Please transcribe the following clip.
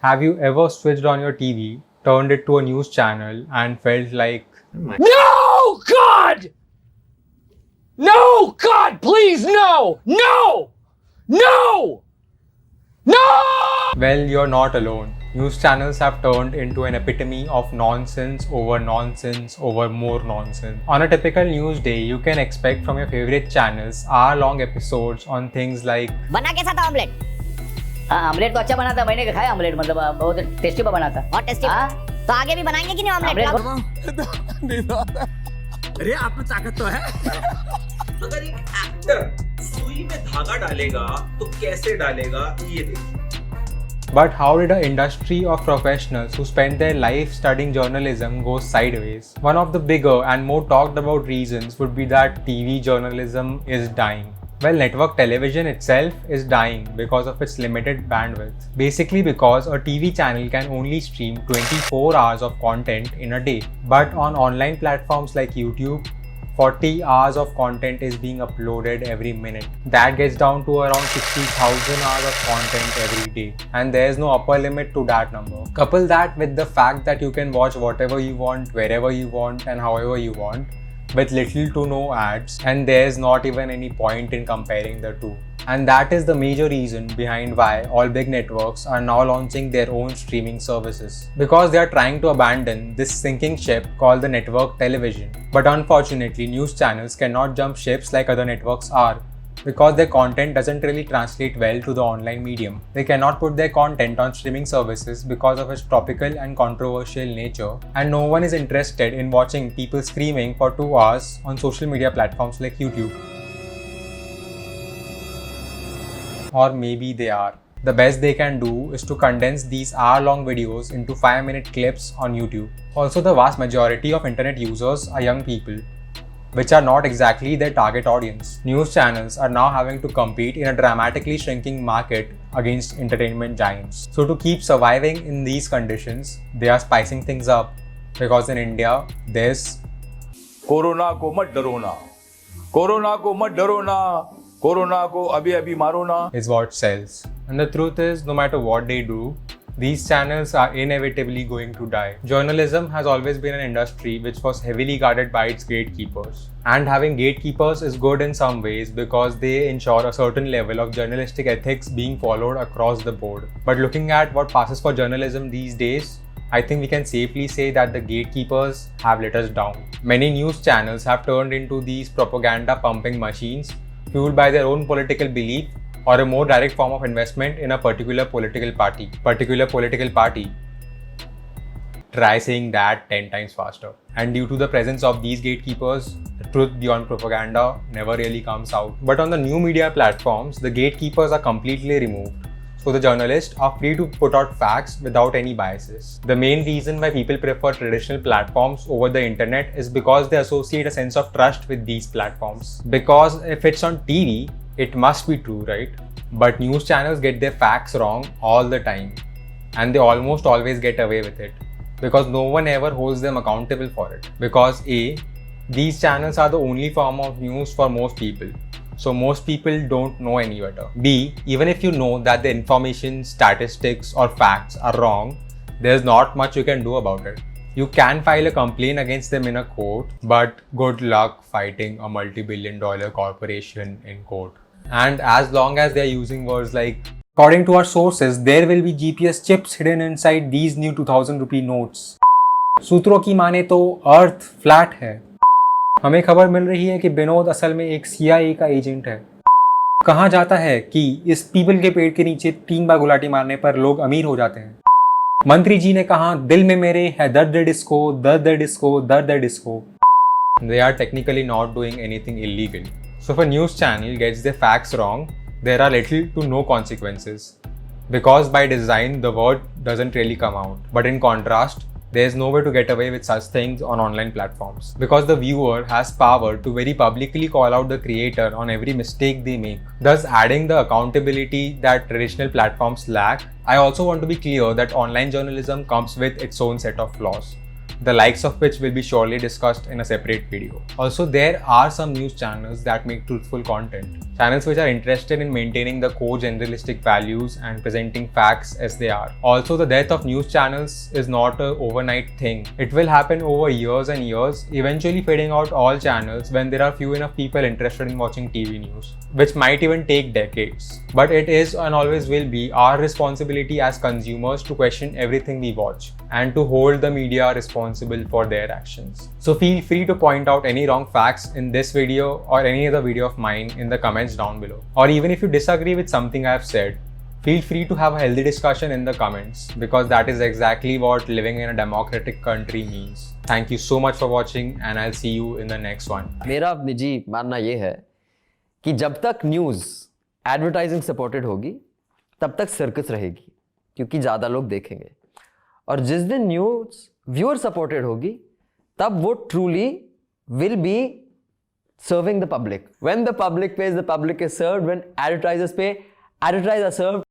Have you ever switched on your TV, turned it to a news channel, and felt like, No! God! No! God, please, no! No! No! No! well, you're not alone. News channels have turned into an epitome of nonsense over more nonsense. On a typical news day, you can expect from your favorite channels hour-long episodes on things like बना कैसा था omelette? हाँ omelette तो अच्छा बना था, मैंने खाया ऑमलेट, मतलब बहुत टेस्टी बना था। बहुत टेस्टी। हाँ? तो आगे भी बनाएंगे कि नहीं ऑमलेट? अरे आप में ताकत तो है। अगर एक एक्टर सुई में धागा डालेगा तो कैसे डालेगा ये देखिए। But how did an industry of professionals who spend their life studying journalism go sideways? One of the bigger and more talked about reasons would be that TV journalism is dying. Well, network television itself is dying because of its limited bandwidth. Basically because a TV channel can only stream 24 hours of content in a day. But on online platforms like YouTube, 40 hours of content is being uploaded every minute. That gets down to around 60,000 hours of content every day. And there is no upper limit to that number. Couple that with the fact that you can watch whatever you want, wherever you want, and however you want, with little to no ads, and there's not even any point in comparing the two. And that is the major reason behind why all big networks are now launching their own streaming services. Because they are trying to abandon this sinking ship called the network television. But unfortunately, news channels cannot jump ships like other networks are, because their content doesn't really translate well to the online medium. They cannot put their content on streaming services because of its topical and controversial nature, and no one is interested in watching people screaming for 2 hours on social media platforms like YouTube. Or maybe they are. The best they can do is to condense these hour-long videos into 5-minute clips on YouTube. Also, the vast majority of internet users are young people, which are not exactly their target audience. News channels are now having to compete in a dramatically shrinking market against entertainment giants. So to keep surviving in these conditions, they are spicing things up. Because in India, there's corona को मत डरो ना, corona को मत डरो ना, corona को अभी अभी मारो ना is what sells. And the truth is, no matter what they do, these channels are inevitably going to die. Journalism has always been an industry which was heavily guarded by its gatekeepers. And having gatekeepers is good in some ways because they ensure a certain level of journalistic ethics being followed across the board. But looking at what passes for journalism these days, I think we can safely say that the gatekeepers have let us down. Many news channels have turned into these propaganda pumping machines fueled by their own political belief or a more direct form of investment in a particular political party. Try saying that 10 times faster. And due to the presence of these gatekeepers, the truth beyond propaganda never really comes out. But on the new media platforms, the gatekeepers are completely removed. So the journalists are free to put out facts without any biases. The main reason why people prefer traditional platforms over the internet is because they associate a sense of trust with these platforms. Because if it's on TV, it must be true, right? But news channels get their facts wrong all the time. And they almost always get away with it. Because no one ever holds them accountable for it. Because A, these channels are the only form of news for most people. So most people don't know any better. B, even if you know that the information, statistics or facts are wrong, there's not much you can do about it. You can file a complaint against them in a court, but good luck fighting a multi-billion-dollar corporation in court. And as long as they're using words like, according to our sources, there will be GPS chips hidden inside these new 2000 rupee notes. सूत्रों की माने तो अर्थ flat है. हमें खबर मिल रही है कि विनोद असल में एक CIA का एजेंट है. कहा जाता है कि इस पीपल के पेड़ के नीचे 3 बार गुलाटी मारने पर लोग अमीर हो जाते हैं. मंत्री जी ने कहा दिल में मेरे है दर्द डिस्को, दर्द डिस्को, दर्द disco. They are technically not doing anything illegal. So if a news channel gets their facts wrong, there are little to no consequences. Because by design, the word doesn't really come out. But in contrast, there is no way to get away with such things on online platforms. Because the viewer has power to very publicly call out the creator on every mistake they make, thus adding the accountability that traditional platforms lack. I also want to be clear that online journalism comes with its own set of flaws, the likes of which will be surely discussed in a separate video. Also, there are some news channels that make truthful content. channels which are interested in maintaining the core generalistic values and presenting facts as they are. Also, the death of news channels is not an overnight thing. It will happen over years and years, eventually fading out all channels when there are few enough people interested in watching TV news, which might even take decades. But it is and always will be our responsibility as consumers to question everything we watch and to hold the media responsible for their actions. So feel free to point out any wrong facts in this video or any other video of mine in the comments down below. Or even if you disagree with something I have said, feel free to have a healthy discussion in the comments, because that is exactly what living in a democratic country means. Thank you so much for watching and I'll see you in the next one. मेरा निजी मानना ये है कि जब तक news advertising supported होगी तब तक सर्कस रहेगी, क्योंकि ज़्यादा लोग देखेंगे. और जिस दिन न्यूज़ व्यूअर सपोर्टेड होगी तब वो truly will be serving the public. When the public pays, the public is served. When advertisers pay, advertisers are served.